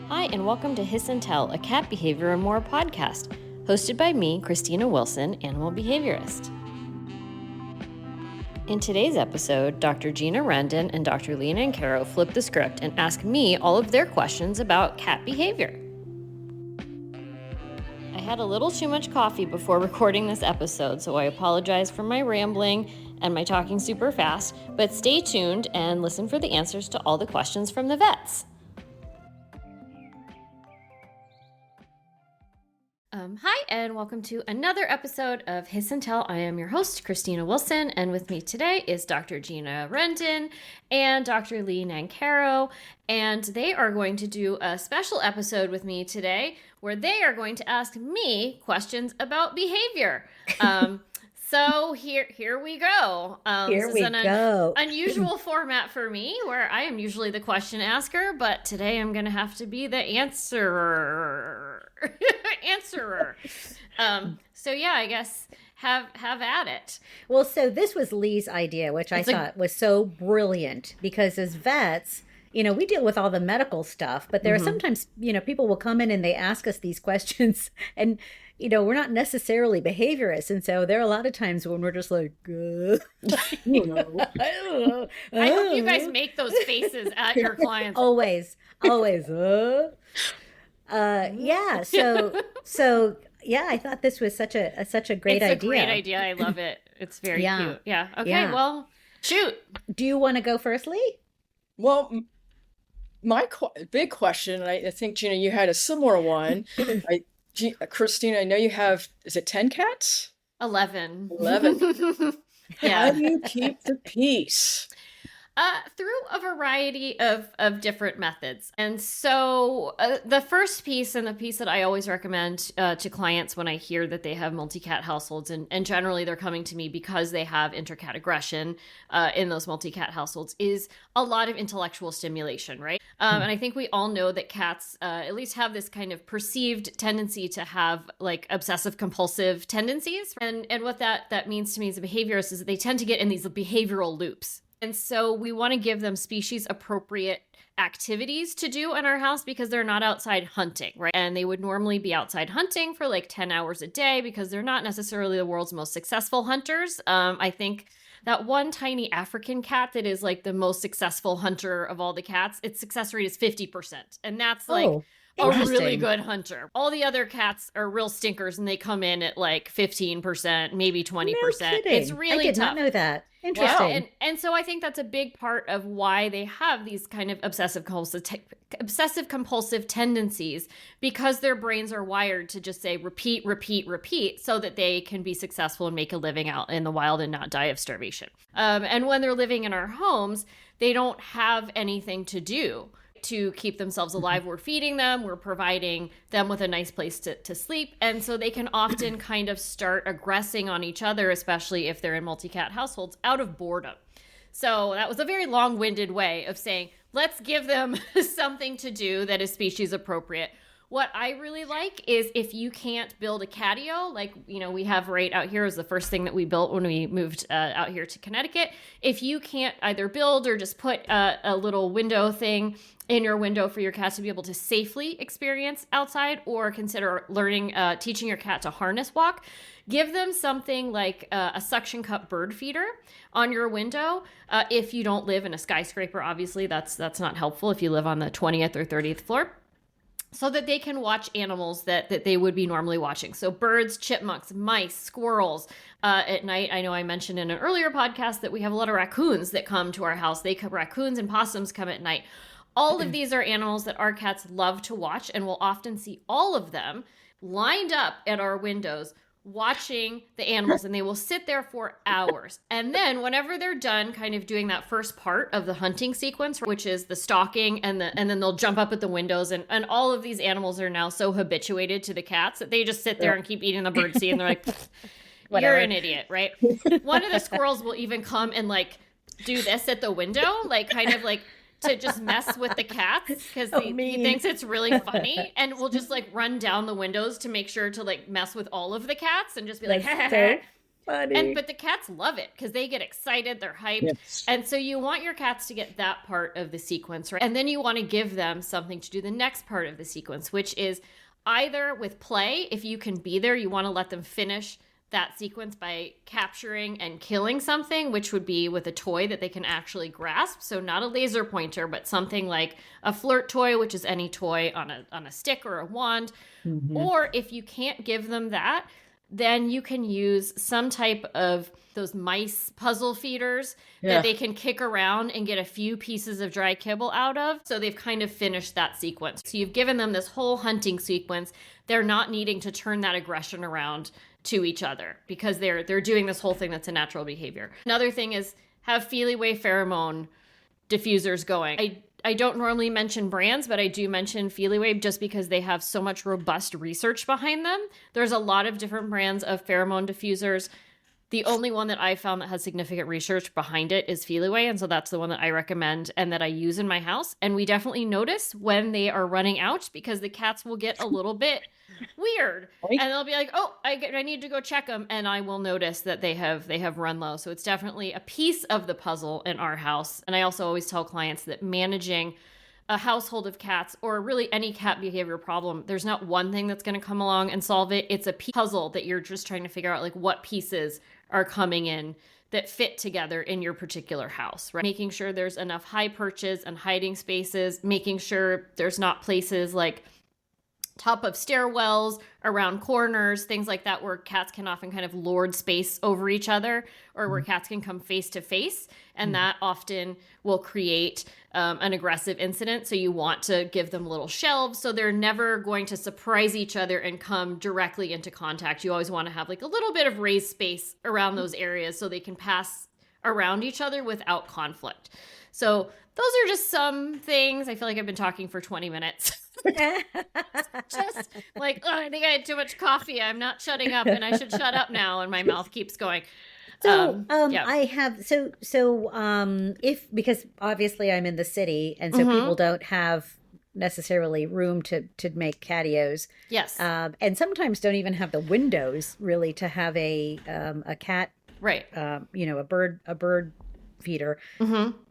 Hi, and welcome to Hiss and Tell, a cat behavior and more podcast, hosted by me, Kristiina Wilson, animal behaviorist. In today's episode, Dr. Gina Rendon and Dr. Nancarrow flip the script and ask me all of their questions about cat behavior. I had a little too much coffee before recording this episode, so I apologize for my rambling and my talking super fast, but stay tuned and listen for the answers to all the questions from the vets. Hi, and welcome to another episode of Hiss and Tell. I am your host, Kristiina Wilson, and with me today is Dr. Gina Rendon and Dr. Nancarrow, and they are going to do a special episode with me today where they are going to ask me questions about behavior. So here we go. This is an unusual format for me, where I am usually the question asker, but today I'm going to have to be the answerer. So yeah, I guess have at it. Well, so this was Lee's idea, which I thought was so brilliant, because as vets, we deal with all the medical stuff, but there are sometimes, people will come in and they ask us these questions and, we're not necessarily behaviorists. And so there are a lot of times when we're just like, I don't know. I hope you guys make those faces at your clients. Always. Yeah. So yeah, I thought this was such a great idea. It's a great idea. I love it. It's very cute. Yeah. Okay. Well, shoot. Do you want to go first, Lee? Well, my big question, and I think, Gina, you had a similar one. Kristiina, I know you have, is it 10 cats? 11. 11. Yeah. How do you keep the peace? Through a variety of different methods. And so the first piece, and the piece that I always recommend to clients when I hear that they have multi-cat households, and generally they're coming to me because they have intercat aggression in those multi-cat households, is a lot of intellectual stimulation, right? And I think we all know that cats at least have this kind of perceived tendency to have like obsessive compulsive tendencies. And what that means to me as a behaviorist is that they tend to get in these behavioral loops. And so we want to give them species appropriate activities to do in our house because they're not outside hunting, right? And they would normally be outside hunting for like 10 hours a day because they're not necessarily the world's most successful hunters. I think that one tiny African cat that is like the most successful hunter of all the cats, its success rate is 50%. And that's like a really good hunter. All the other cats are real stinkers and they come in at like 15%, maybe 20%. No kidding. It's really tough. I did not know that. Interesting. Wow. And so I think that's a big part of why they have these kind of obsessive compulsive tendencies, because their brains are wired to just say repeat, so that they can be successful and make a living out in the wild and not die of starvation. And when they're living in our homes, they don't have anything to do to keep themselves alive. We're feeding them, we're providing them with a nice place to sleep. And so they can often kind of start aggressing on each other, especially if they're in multi-cat households, out of boredom. So that was a very long-winded way of saying, let's give them something to do that is species appropriate. What I really like is if you can't build a catio, like, we have right out here is the first thing that we built when we moved out here to Connecticut. If you can't either build or just put a little window thing in your window for your cat to be able to safely experience outside, or consider teaching your cat to harness walk, give them something like a suction cup bird feeder on your window. If you don't live in a skyscraper, obviously that's not helpful if you live on the 20th or 30th floor, so that they can watch animals that they would be normally watching. So birds, chipmunks, mice, squirrels. At night, I know I mentioned in an earlier podcast that we have a lot of raccoons that come to our house. Raccoons and possums come at night. All of these are animals that our cats love to watch, and we'll often see all of them lined up at our windows watching the animals, and they will sit there for hours. And then whenever they're done kind of doing that first part of the hunting sequence, which is the stalking, and then they'll jump up at the windows, and all of these animals are now so habituated to the cats that they just sit there and keep eating the birdseed, and they're like, you're an idiot, right? One of the squirrels will even come and like do this at the window, like kind of like to just mess with the cats, because he thinks it's really funny, and we'll just like run down the windows to make sure to like mess with all of the cats and just be like, funny. But the cats love it because they get excited, they're hyped. Yes. And so you want your cats to get that part of the sequence, right? And then you want to give them something to do the next part of the sequence, which is either with play, if you can be there, you want to let them finish that sequence by capturing and killing something, which would be with a toy that they can actually grasp. So not a laser pointer, but something like a flirt toy, which is any toy on a stick or a wand. Or if you can't give them that, then you can use some type of those mice puzzle feeders that they can kick around and get a few pieces of dry kibble out of. So they've kind of finished that sequence. So you've given them this whole hunting sequence. They're not needing to turn that aggression around to each other because they're doing this whole thing that's a natural behavior. Another thing is have Feliway pheromone diffusers going. I don't normally mention brands, but I do mention Feliway just because they have so much robust research behind them. There's a lot of different brands of pheromone diffusers. The only one that I found that has significant research behind it is Feliway, and so that's the one that I recommend and that I use in my house. And we definitely notice when they are running out because the cats will get a little bit weird, and they'll be like, "Oh, I need to go check them," and I will notice that they have run low. So it's definitely a piece of the puzzle in our house. And I also always tell clients that managing a household of cats or really any cat behavior problem, there's not one thing that's going to come along and solve it. It's a puzzle that you're just trying to figure out like what pieces are coming in that fit together in your particular house, right? Making sure there's enough high perches and hiding spaces, making sure there's not places like top of stairwells, around corners, things like that, where cats can often kind of lord space over each other, or where cats can come face to face. And that often will create an aggressive incident. So you want to give them little shelves so they're never going to surprise each other and come directly into contact. You always want to have like a little bit of raised space around those areas so they can pass around each other without conflict. So those are just some things. I feel like I've been talking for 20 minutes. Just like, oh, I think I had too much coffee. I'm not shutting up and I should shut up now. And my mouth keeps going. So, I have, if, because obviously I'm in the city and so people don't have necessarily room to make catios. Yes. And sometimes don't even have the windows really to have a cat, right. A bird feeder.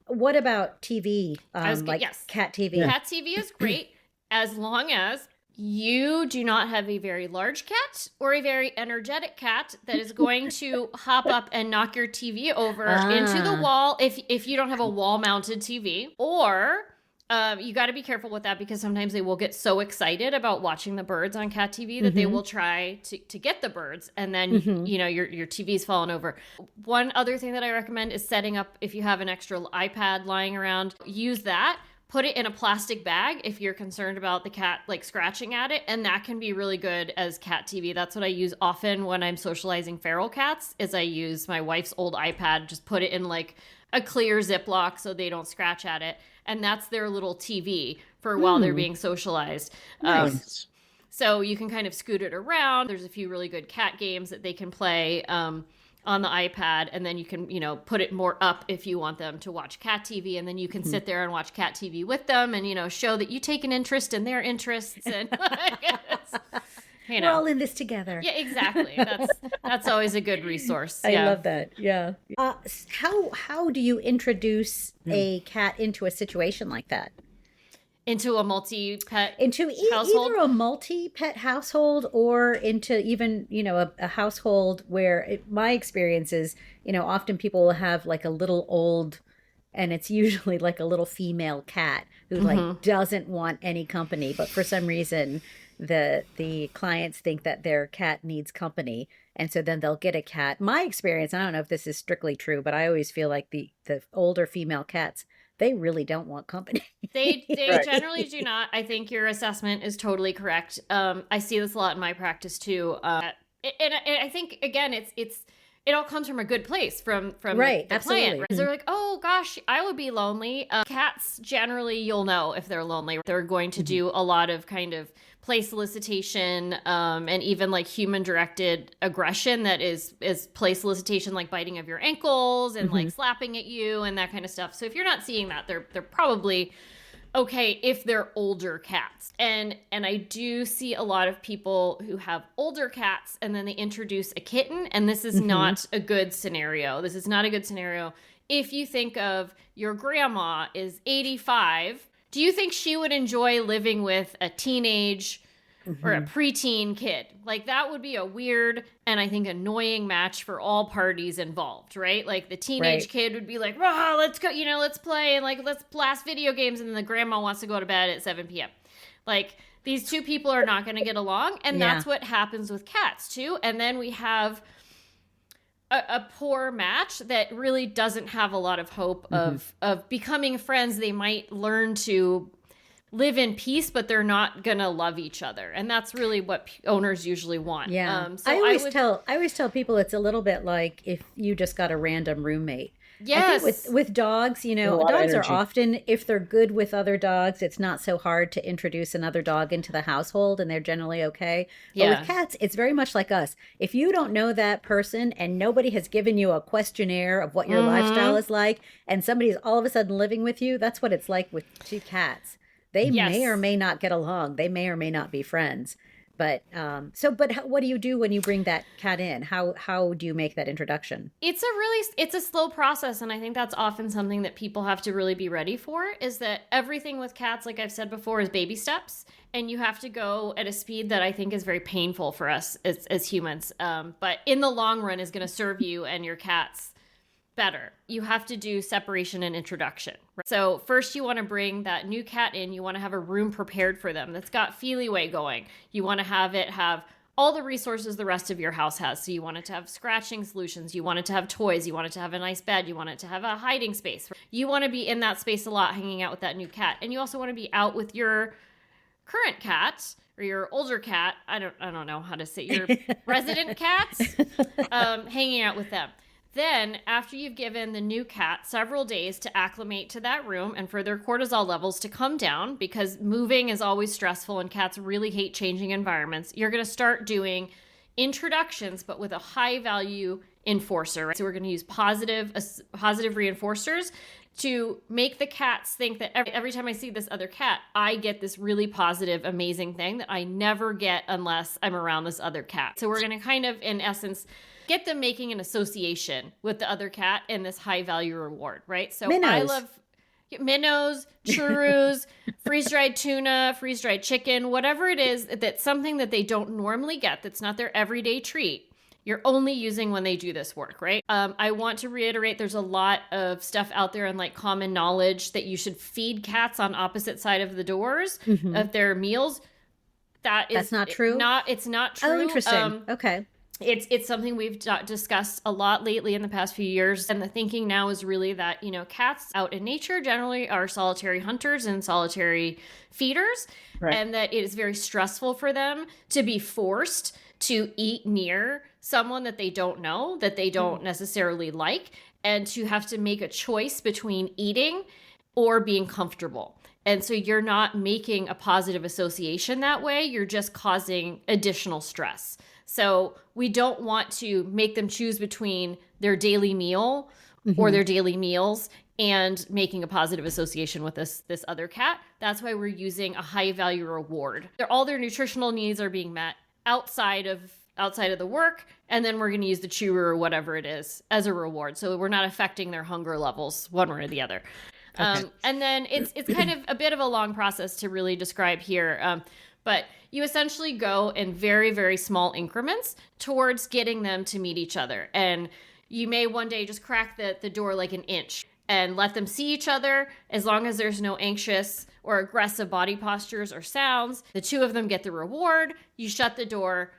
What about TV? Yes. Cat TV. Yeah. Cat TV is great as long as you do not have a very large cat or a very energetic cat that is going to hop up and knock your TV over into the wall if you don't have a wall-mounted TV. Or you got to be careful with that because sometimes they will get so excited about watching the birds on cat TV that they will try to get the birds, and then your TV's falling over. One other thing that I recommend is setting up, if you have an extra iPad lying around, use that. Put it in a plastic bag if you're concerned about the cat like scratching at it, and that can be really good as cat TV. That's what I use often when I'm socializing feral cats. Is I use my wife's old iPad, just put it in like a clear Ziploc so they don't scratch at it, and that's their little TV for while they're being socialized. Nice. So you can kind of scoot it around. There's a few really good cat games that they can play on the iPad, and then you can, put it more up if you want them to watch cat TV, and then you can sit there and watch cat TV with them and, show that you take an interest in their interests. And we're all in this together. Yeah, exactly. That's always a good resource. I love that. Yeah. How do you introduce a cat into a situation like that? Into a multi-pet household? Either a multi-pet household or into even, a household where my experience is, often people will have like a little old, and it's usually like a little female cat who like doesn't want any company, but for some reason the clients think that their cat needs company. And so then they'll get a cat. My experience, I don't know if this is strictly true, but I always feel like the older female cats, they really don't want company. They generally do not. I think your assessment is totally correct. I see this a lot in my practice too. And I think again, it all comes from a good place from right, the absolutely. client. Right? They're like, oh gosh, I would be lonely. Cats generally, you'll know if they're lonely. They're going to do a lot of kind of play solicitation, and even like human directed aggression that is play solicitation, like biting of your ankles and like slapping at you and that kind of stuff. So if you're not seeing that, they're probably okay, if they're older cats. And I do see a lot of people who have older cats and then they introduce a kitten, and this is not a good scenario. This is not a good scenario. If you think of your grandma is 85, do you think she would enjoy living with a teenage or a preteen kid? Like, that would be a weird and I think annoying match for all parties involved, right? Like, the teenage kid would be like, "Rah, let's go, let's play and like let's blast video games," and then the grandma wants to go to bed at 7 p.m. Like, these two people are not going to get along, and that's what happens with cats too. And then we have a poor match that really doesn't have a lot of hope of becoming friends. They might learn to live in peace, but they're not gonna love each other, and that's really what owners usually want. So I always tell people it's a little bit like if you just got a random roommate. Yes. I think with dogs, dogs are often, if they're good with other dogs, it's not so hard to introduce another dog into the household, and they're generally okay. But with cats, it's very much like us. If you don't know that person and nobody has given you a questionnaire of what your lifestyle is like, and somebody's all of a sudden living with you, that's what it's like with two cats. They may or may not get along. They may or may not be friends. But what do you do when you bring that cat in? How do you make that introduction? It's a slow process, and I think that's often something that people have to really be ready for, is that everything with cats, like I've said before, is baby steps, and you have to go at a speed that I think is very painful for us as humans, but in the long run is going to serve you and your cats better. You have to do separation and introduction. So first you want to bring that new cat in. You want to have a room prepared for them that's got Feeliway going. You want to have it have all the resources the rest of your house has. So you want it to have scratching solutions. You want it to have toys. You want it to have a nice bed. You want it to have a hiding space. You want to be in that space a lot, hanging out with that new cat. And you also want to be out with your current cat or your older cat. I don't know how to say, your resident cats, hanging out with them. Then, after you've given the new cat several days to acclimate to that room and for their cortisol levels to come down, because moving is always stressful and cats really hate changing environments, you're going to start doing introductions, but with a high-value enforcer. Right? So we're going to use positive reinforcers to make the cats think that every time I see this other cat, I get this really positive, amazing thing that I never get unless I'm around this other cat. So we're going to kind of, in essence, get them making an association with the other cat and this high value reward, right? So minnows. I love minnows, churros, freeze-dried tuna, freeze-dried chicken, whatever it is that's something that they don't normally get, that's not their everyday treat. You're only using when they do this work, right? I want to reiterate, there's a lot of stuff out there and like common knowledge that you should feed cats on opposite side of the doors of their meals. That's not true? It's not true. Oh, interesting. Okay. It's something we've discussed a lot lately in the past few years. And the thinking now is really that, cats out in nature generally are solitary hunters and solitary feeders. Right. And that it is very stressful for them to be forced to eat near someone that they don't know, that they don't necessarily like, and to have to make a choice between eating or being comfortable. And so you're not making a positive association that way. You're just causing additional stress. So we don't want to make them choose between their daily meal or their daily meals and making a positive association with this other cat. That's why we're using a high value reward. All their nutritional needs are being met outside of the work, and then we're going to use the churu or whatever it is as a reward. So we're not affecting their hunger levels one way or the other. Okay. And then it's kind of a bit of a long process to really describe here. But you essentially go in very, very small increments towards getting them to meet each other. And you may one day just crack the door like an inch and let them see each other. As long as there's no anxious or aggressive body postures or sounds, the two of them get the reward. You shut the door,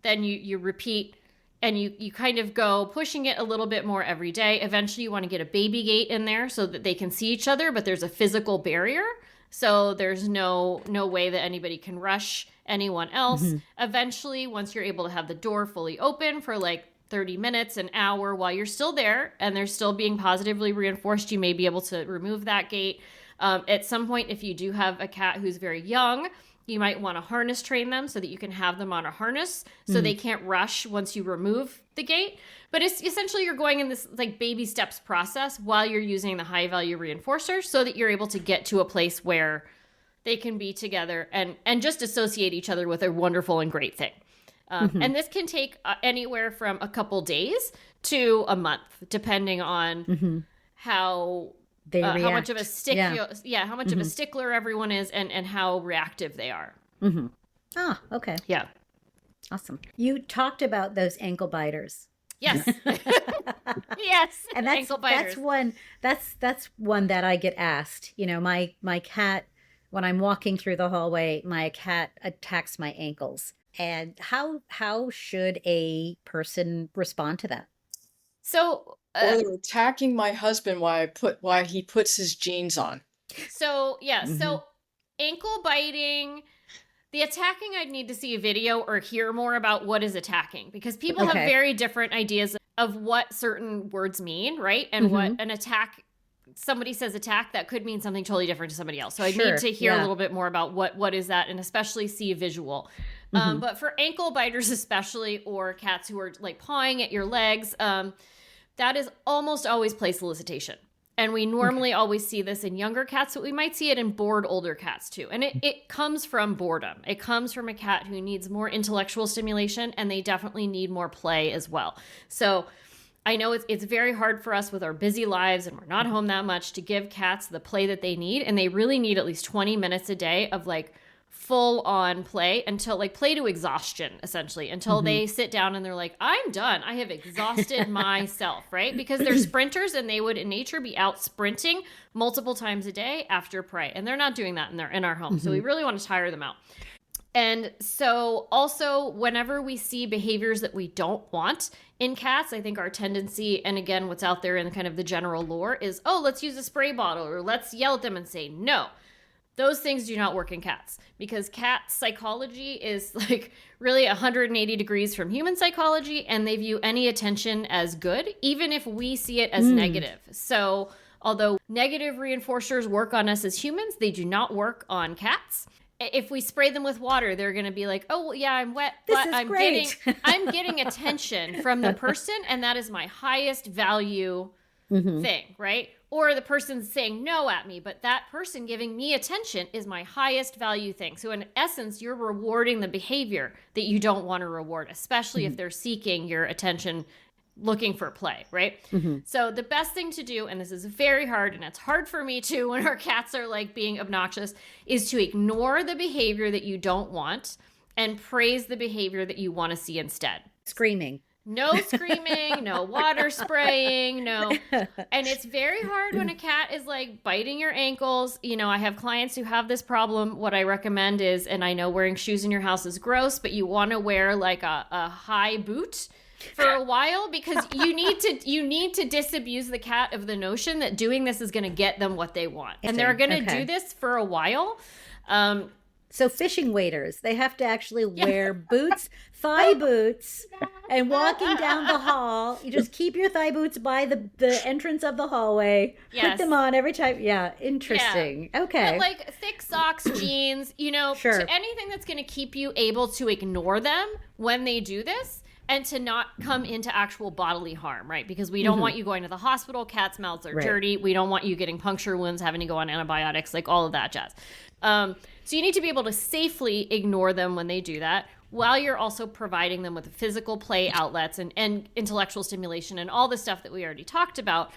then you repeat, and you kind of go pushing it a little bit more every day. Eventually you want to get a baby gate in there so that they can see each other, but there's a physical barrier. So there's no way that anybody can rush anyone else. Eventually, once you're able to have the door fully open for like 30 minutes, an hour while you're still there and they're still being positively reinforced, you may be able to remove that gate. At some point, if you do have a cat who's very young, you might want to harness train them so that you can have them on a harness so they can't rush once you remove the gate. But it's essentially you're going in this like baby steps process while you're using the high value reinforcer so that you're able to get to a place where they can be together and just associate each other with a wonderful and great thing. And this can take anywhere from a couple days to a month, depending on how they react. How much of a how much of a stickler everyone is and how reactive they are. Ah, okay. Yeah. Awesome. You talked about those ankle biters. Yes. Yes. And that's ankle biters. That's one that I get asked. You know, my cat, when I'm walking through the hallway, my cat attacks my ankles. And how should a person respond to that? So or they're attacking my husband while he puts his jeans on. So so ankle biting, the attacking, I'd need to see a video or hear more about what is attacking, because people have very different ideas of what certain words mean, right? And what an attack, somebody says attack, that could mean something totally different to somebody else. So I need to hear a little bit more about what is that, and especially see a visual. But for ankle biters especially, or cats who are like pawing at your legs, that is almost always play solicitation. And we normally always see this in younger cats, but we might see it in bored older cats too. And it comes from boredom. It comes from a cat who needs more intellectual stimulation, and they definitely need more play as well. So I know it's very hard for us with our busy lives, and we're not home that much, to give cats the play that they need. And they really need at least 20 minutes a day of like full on play, until like play to exhaustion, essentially, until they sit down and they're like, I'm done. I have exhausted myself, right? Because they're sprinters, and they would in nature be out sprinting multiple times a day after prey. And they're not doing that in our home. So we really want to tire them out. And so also, whenever we see behaviors that we don't want in cats, I think our tendency, and again, what's out there in kind of the general lore, is, oh, let's use a spray bottle, or let's yell at them and say no. Those things do not work in cats, because cat psychology is like really 180 degrees from human psychology, and they view any attention as good, even if we see it as negative. So although negative reinforcers work on us as humans, they do not work on cats. If we spray them with water, they're going to be like, oh, well, yeah, I'm wet, but I'm getting attention from the person, and that is my highest value thing, right? Or the person's saying no at me, but that person giving me attention is my highest value thing. So in essence, you're rewarding the behavior that you don't want to reward, especially if they're seeking your attention, looking for play, right? So the best thing to do, and this is very hard, and it's hard for me too when our cats are like being obnoxious, is to ignore the behavior that you don't want and praise the behavior that you want to see instead. Screaming. No screaming, no water spraying, no. And it's very hard when a cat is like biting your ankles. You know, I have clients who have this problem. What I recommend is, and I know wearing shoes in your house is gross, but you want to wear like a high boot for a while, because you need to disabuse the cat of the notion that doing this is going to get them what they want. And they're going to do this for a while. So fishing waders, they have to actually wear boots, thigh boots, and walking down the hall. You just keep your thigh boots by the entrance of the hallway. Put them on every time. Yeah, interesting. Yeah. Okay. But like thick socks, jeans, you know, to anything that's going to keep you able to ignore them when they do this, and to not come into actual bodily harm, right? Because we don't want you going to the hospital. Cats' mouths are dirty. We don't want you getting puncture wounds, having to go on antibiotics, like all of that jazz. So you need to be able to safely ignore them when they do that, while you're also providing them with physical play outlets and intellectual stimulation and all the stuff that we already talked about.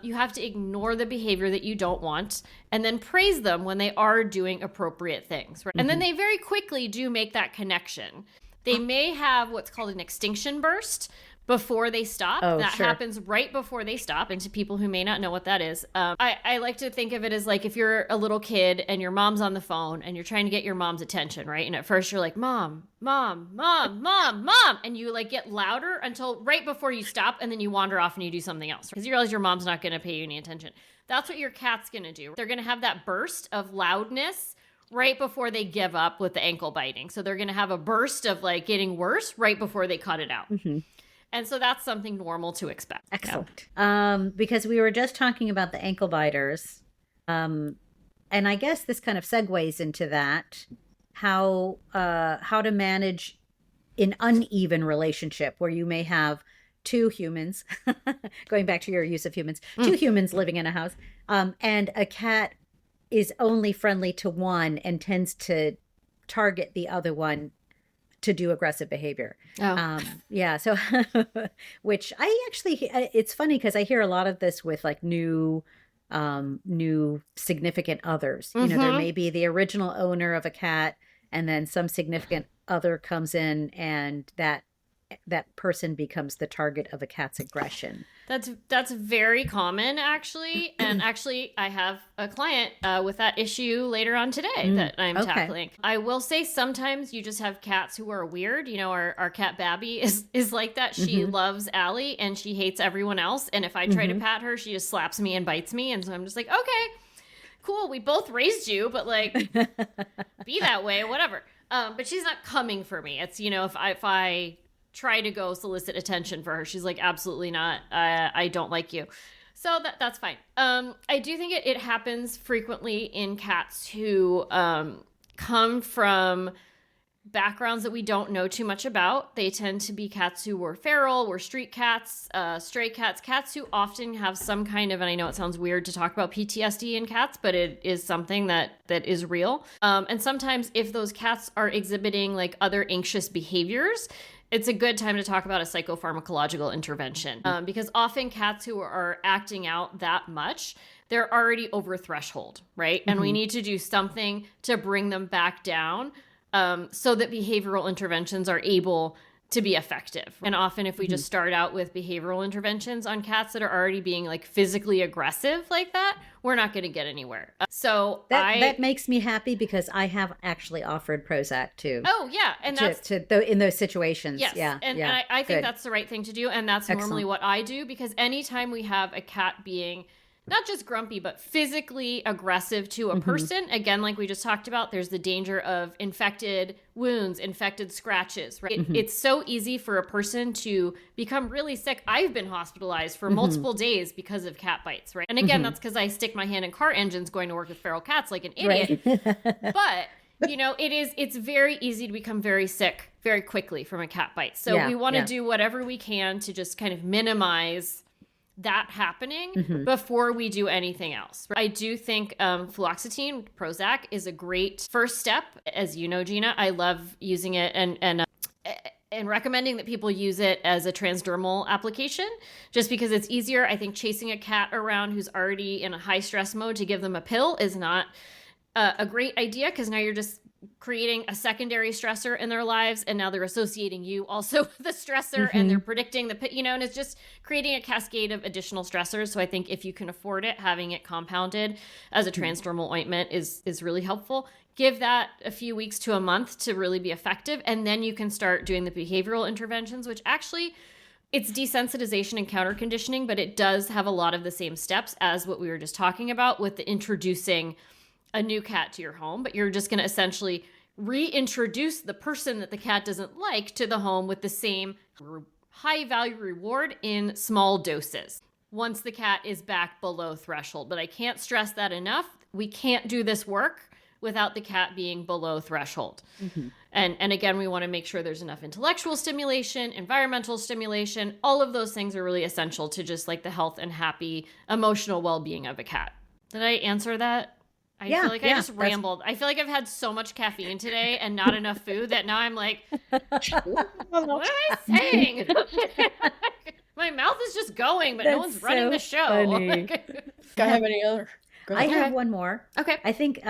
You have to ignore the behavior that you don't want, and then praise them when they are doing appropriate things, right? And then they very quickly do make that connection. They may have what's called an extinction burst before they stop. Happens right before they stop. And to people who may not know what that is, I like to think of it as like if you're a little kid and your mom's on the phone and you're trying to get your mom's attention, right? And at first you're like, mom, mom, mom, mom, mom. And you like get louder until right before you stop, and then you wander off and you do something else because you realize your mom's not going to pay you any attention. That's what your cat's going to do. They're going to have that burst of loudness right before they give up with the ankle biting. So they're going to have a burst of like getting worse right before they cut it out. And so that's something normal to expect. Excellent. Because we were just talking about the ankle biters. and I guess this kind of segues into that, how to manage an uneven relationship where you may have two humans, going back to your use of humans, two humans living in a house, and a cat is only friendly to one and tends to target the other one to do aggressive behavior. Yeah. So, which I actually, it's funny because I hear a lot of this with like new significant others. You know, there may be the original owner of a cat, and then some significant other comes in, and that person becomes the target of a cat's aggression. That's very common, actually. And actually, I have a client with that issue later on today that I'm tackling. I will say sometimes you just have cats who are weird. You know, our cat Babby is like that. She loves Allie and she hates everyone else. And if I try to pat her, she just slaps me and bites me. And so I'm just like, okay, cool. We both raised you, but like, be that way, whatever. But she's not coming for me. It's, you know, if I try to go solicit attention for her, she's like, absolutely not. I don't like you. So that's fine. I do think it happens frequently in cats who come from backgrounds that we don't know too much about. They tend to be cats who were feral, were street cats, stray cats, cats who often have some kind of, and I know it sounds weird to talk about PTSD in cats, but it is something that is real. And sometimes if those cats are exhibiting like other anxious behaviors, it's a good time to talk about a psychopharmacological intervention, because often cats who are acting out that much, they're already over threshold, right? And we need to do something to bring them back down so that behavioral interventions are able to be effective. And often if we just start out with behavioral interventions on cats that are already being like physically aggressive like that, we're not going to get anywhere. So that makes me happy because I have actually offered Prozac too. Oh yeah. And that's in those situations. Yes. Yeah. And I think that's the right thing to do. And that's normally what I do, because anytime we have a cat being not just grumpy, but physically aggressive to a person. Again, like we just talked about, there's the danger of infected wounds, infected scratches, right? It's so easy for a person to become really sick. I've been hospitalized for multiple days because of cat bites, right? And again, that's because I stick my hand in car engines going to work with feral cats like an idiot. Right. But, you know, it's very easy to become very sick very quickly from a cat bite. So we want to do whatever we can to just kind of minimize that happening before we do anything else. I do think fluoxetine, Prozac, is a great first step. As you know, Gina, I love using it and recommending that people use it as a transdermal application, just because it's easier. I think chasing a cat around who's already in a high stress mode to give them a pill is not a great idea, because now you're just creating a secondary stressor in their lives, and now they're associating you also with the stressor, and they're predicting and it's just creating a cascade of additional stressors. So I think if you can afford it, having it compounded as a transdermal ointment is really helpful. Give that a few weeks to a month to really be effective, and then you can start doing the behavioral interventions, which actually it's desensitization and counter conditioning, but it does have a lot of the same steps as what we were just talking about with the introducing a new cat to your home. But you're just going to essentially reintroduce the person that the cat doesn't like to the home with the same high value reward in small doses once the cat is back below threshold. But I can't stress that enough. We can't do this work without the cat being below threshold. And again, we want to make sure there's enough intellectual stimulation, environmental stimulation. All of those things are really essential to just like the health and happy emotional well-being of a cat. Did I answer that? I feel like I just rambled. I feel like I've had so much caffeine today and not enough food that now I'm like, what am I saying? My mouth is just going, but no one's running the show. Do I have any other? I have one more. Okay. I think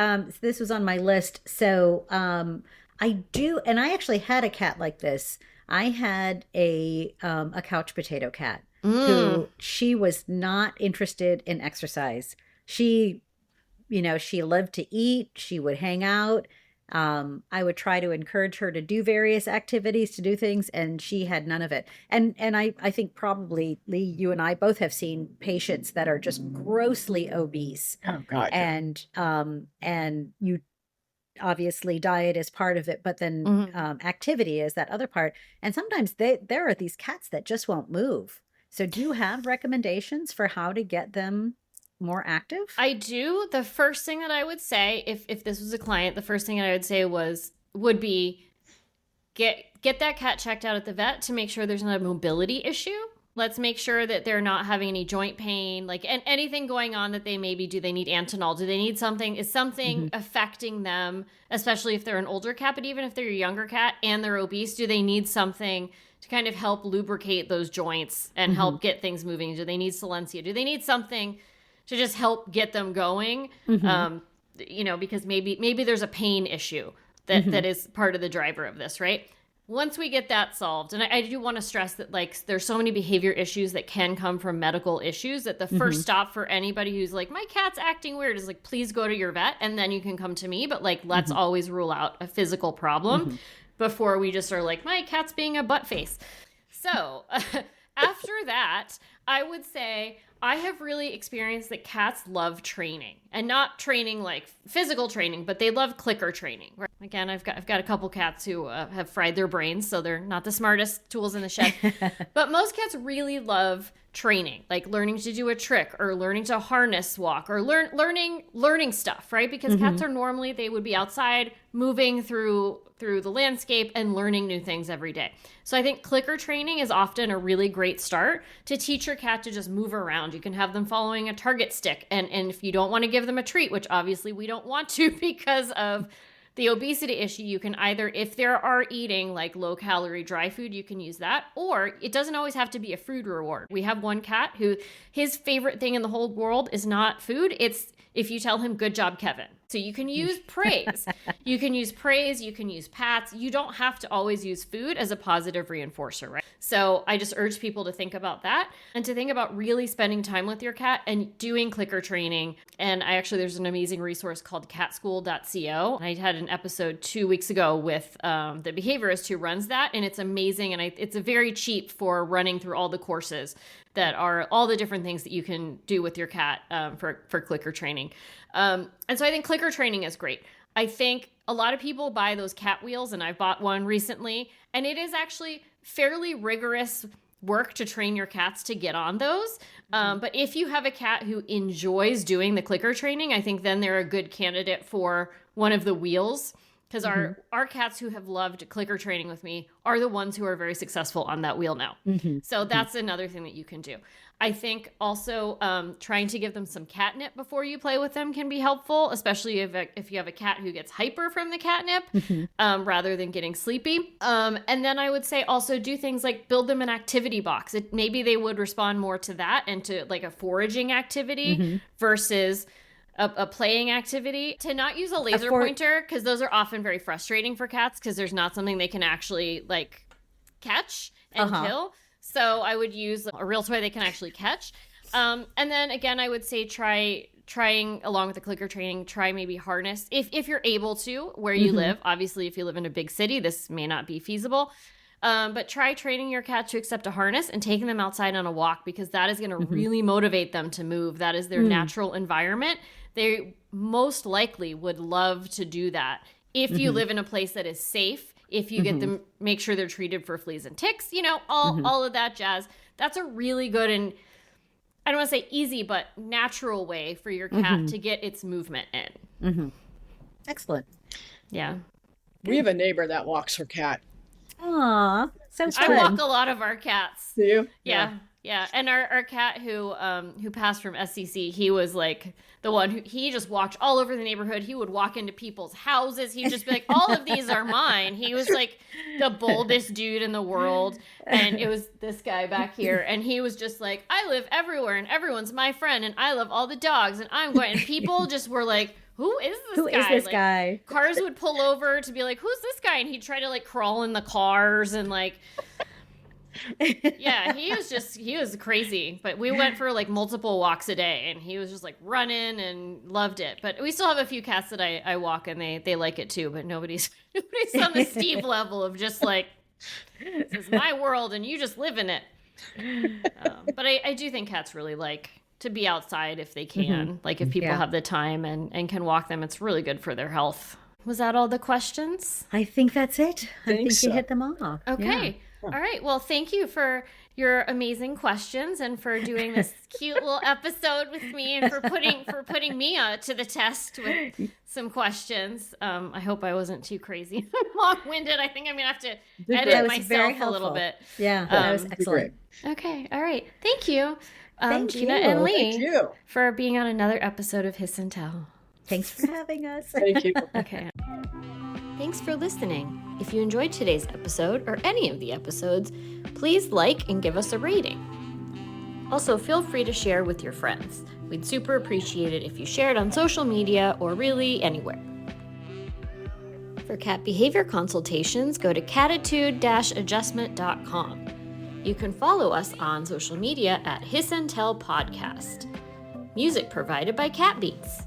this was on my list. So I do, and I actually had a cat like this. I had a couch potato cat who she was not interested in exercise. She lived to eat. She would hang out. I would try to encourage her to do various activities, to do things, and she had none of it. And I think probably, Lee, you and I both have seen patients that are just grossly obese. Oh God. And you obviously diet is part of it, but then activity is that other part. And sometimes there are these cats that just won't move. So do you have recommendations for how to get them more active? I do. The first thing that I would say, if this was a client, the first thing I would say would be get that cat checked out at the vet to make sure there's not a mobility issue. Let's make sure that they're not having any joint pain, like and anything going on that they maybe do. They need Antinol? Do they need something? Is something affecting them, especially if they're an older cat, but even if they're a younger cat and they're obese, do they need something to kind of help lubricate those joints and help get things moving? Do they need Silencia? Do they need something to just help get them going? Because maybe there's a pain issue that is part of the driver of this, right? Once we get that solved, and I do want to stress that like there's so many behavior issues that can come from medical issues that the first stop for anybody who's like, my cat's acting weird is like, please go to your vet and then you can come to me. But like, let's always rule out a physical problem before we just are like, my cat's being a butt face. So after that, I would say I have really experienced that cats love training, and not training like physical training, but they love clicker training. Again, I've got a couple cats who have fried their brains, so they're not the smartest tools in the shed. But most cats really love training, like learning to do a trick or learning to harness walk or learning stuff, right? Because cats are normally, they would be outside moving through the landscape and learning new things every day. So I think clicker training is often a really great start to teach your cat to just move around. You can have them following a target stick. And if you don't want to give them a treat, which obviously we don't want to because of the obesity issue, you can either, if they are eating like low calorie dry food, you can use that, or it doesn't always have to be a food reward. We have one cat who his favorite thing in the whole world is not food. It's if you tell him, good job, Kevin. So you can use praise. You can use praise. You can use pats. You don't have to always use food as a positive reinforcer, right? So I just urge people to think about that and to think about really spending time with your cat and doing clicker training. And there's an amazing resource called catschool.co. I had an episode 2 weeks ago with the behaviorist who runs that, and it's amazing. And it's a very cheap for running through all the courses that are all the different things that you can do with your cat for clicker training. And so I think clicker training is great. I think a lot of people buy those cat wheels, and I bought one recently, and it is actually fairly rigorous work to train your cats to get on those. But if you have a cat who enjoys doing the clicker training, I think then they're a good candidate for one of the wheels. Because our cats who have loved clicker training with me are the ones who are very successful on that wheel now. So that's another thing that you can do. I think also trying to give them some catnip before you play with them can be helpful, especially if you have a cat who gets hyper from the catnip rather than getting sleepy. And then I would say also do things like build them an activity box. Maybe they would respond more to that and to like a foraging activity versus a playing activity. To not use a laser pointer, because those are often very frustrating for cats because there's not something they can actually like catch and kill. So I would use a real toy they can actually catch. And then again, I would say trying along with the clicker training, try maybe harness if you're able to where you live. Obviously, if you live in a big city, this may not be feasible. But try training your cat to accept a harness and taking them outside on a walk, because that is going to really motivate them to move. That is their natural environment. They most likely would love to do that if you live in a place that is safe, if you get them, make sure they're treated for fleas and ticks, all of that jazz. That's a really good and I don't want to say easy, but natural way for your cat to get its movement in. Excellent. Yeah. We have a neighbor that walks her cat. Aw, so fun. I walk a lot of our cats. Do you? Yeah. And our cat who passed from SCC, he was like the one he just walked all over the neighborhood. He would walk into people's houses. He'd just be like, all of these are mine. He was like the boldest dude in the world. And it was this guy back here. And he was just like, I live everywhere and everyone's my friend. And I love all the dogs. And I'm going, and people just were like, who is this guy? Cars would pull over to be like, who's this guy? And he'd try to like crawl in the cars and like, yeah, he was crazy. But we went for like multiple walks a day and he was just like running and loved it. But we still have a few cats that I walk and they like it too. But nobody's on the Steve level of just like, this is my world and you just live in it. But I do think cats really like to be outside if they can. Like if people have the time and can walk them, it's really good for their health. Was that all the questions? I think that's it. I think so. you hit them all. Okay. Yeah. All right. Well, thank you for your amazing questions and for doing this cute little episode with me and for putting me to the test with some questions. I hope I wasn't too crazy long-winded. I think I'm gonna have to edit myself a little bit. Yeah, that was excellent. Okay. All right. Thank you, Thank Gina you. and Lee, Thank you. for being on another episode of Hiss and Tell. Thanks for having us. Thank you. Okay. Thanks for listening. If you enjoyed today's episode or any of the episodes, please like and give us a rating. Also, feel free to share with your friends. We'd super appreciate it if you shared on social media or really anywhere. For cat behavior consultations, go to catitude-adjustment.com. You can follow us on social media at Hiss and Tell Podcast. Music provided by Cat Beats.